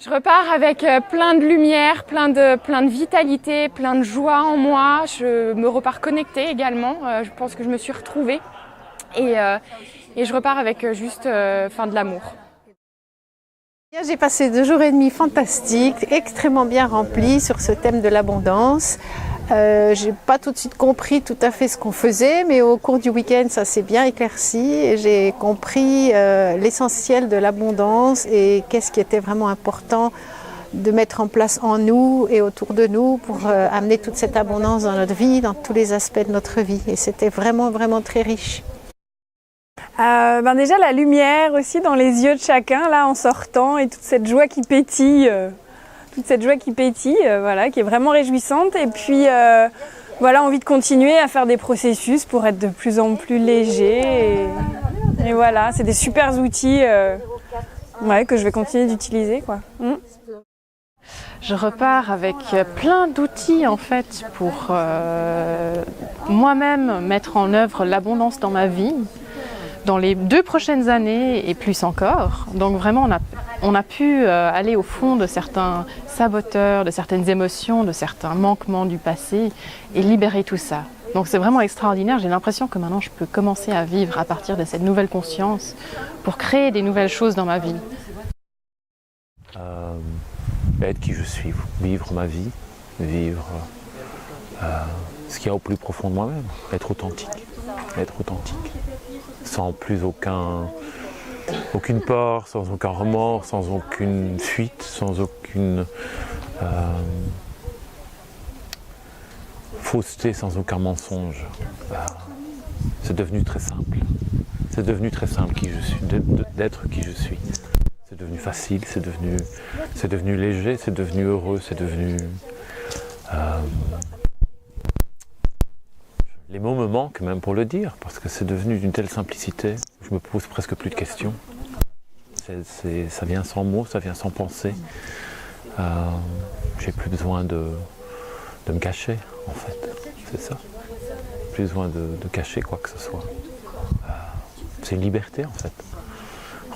Je repars avec plein de lumière, plein de vitalité, plein de joie en moi. Je me repars connectée également. Je pense que je me suis retrouvée. Et je repars avec juste de l'amour. J'ai passé 2 jours et demi fantastiques, extrêmement bien remplis sur ce thème de l'abondance. J'ai pas tout de suite compris tout à fait ce qu'on faisait, mais au cours du week-end, ça s'est bien éclairci et j'ai compris l'essentiel de l'abondance et qu'est-ce qui était vraiment important de mettre en place en nous et autour de nous pour amener toute cette abondance dans notre vie, dans tous les aspects de notre vie. Et c'était vraiment, vraiment très riche. Déjà la lumière aussi dans les yeux de chacun là en sortant et toute cette joie qui pétille, voilà, qui est vraiment réjouissante. Et puis voilà, envie de continuer à faire des processus pour être de plus en plus léger. Et voilà, c'est des super outils que je vais continuer d'utiliser, quoi. Je repars avec plein d'outils en fait pour moi-même mettre en œuvre l'abondance dans ma vie dans les 2 prochaines années et plus encore. Donc vraiment on a pu aller au fond de certains saboteurs, de certaines émotions, de certains manquements du passé et libérer tout ça. Donc c'est vraiment extraordinaire, j'ai l'impression que maintenant je peux commencer à vivre à partir de cette nouvelle conscience pour créer des nouvelles choses dans ma vie. Être qui je suis, vivre ma vie, vivre ce qu'il y a au plus profond de moi-même, être authentique, sans plus aucune peur, sans aucun remords, sans aucune fuite, sans aucune fausseté, sans aucun mensonge. C'est devenu très simple. C'est devenu très simple qui je suis, d'être qui je suis. C'est devenu facile, c'est devenu léger, c'est devenu heureux, c'est devenu... Les mots me manquent même pour le dire, parce que c'est devenu d'une telle simplicité, je me pose presque plus de questions. Ça vient sans mots, ça vient sans pensée. J'ai plus besoin de me cacher, en fait, c'est ça. Plus besoin de cacher quoi que ce soit. C'est une liberté, en fait.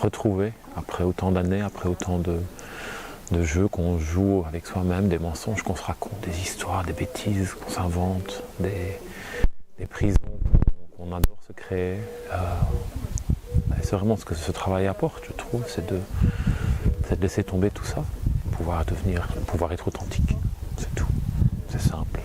Retrouver, après autant d'années, après autant de jeux qu'on joue avec soi-même, des mensonges qu'on se raconte, des histoires, des bêtises qu'on s'invente, des prisons qu'on adore se créer. C'est vraiment ce que ce travail apporte, je trouve, c'est de laisser tomber tout ça, pouvoir être authentique, c'est tout, c'est simple.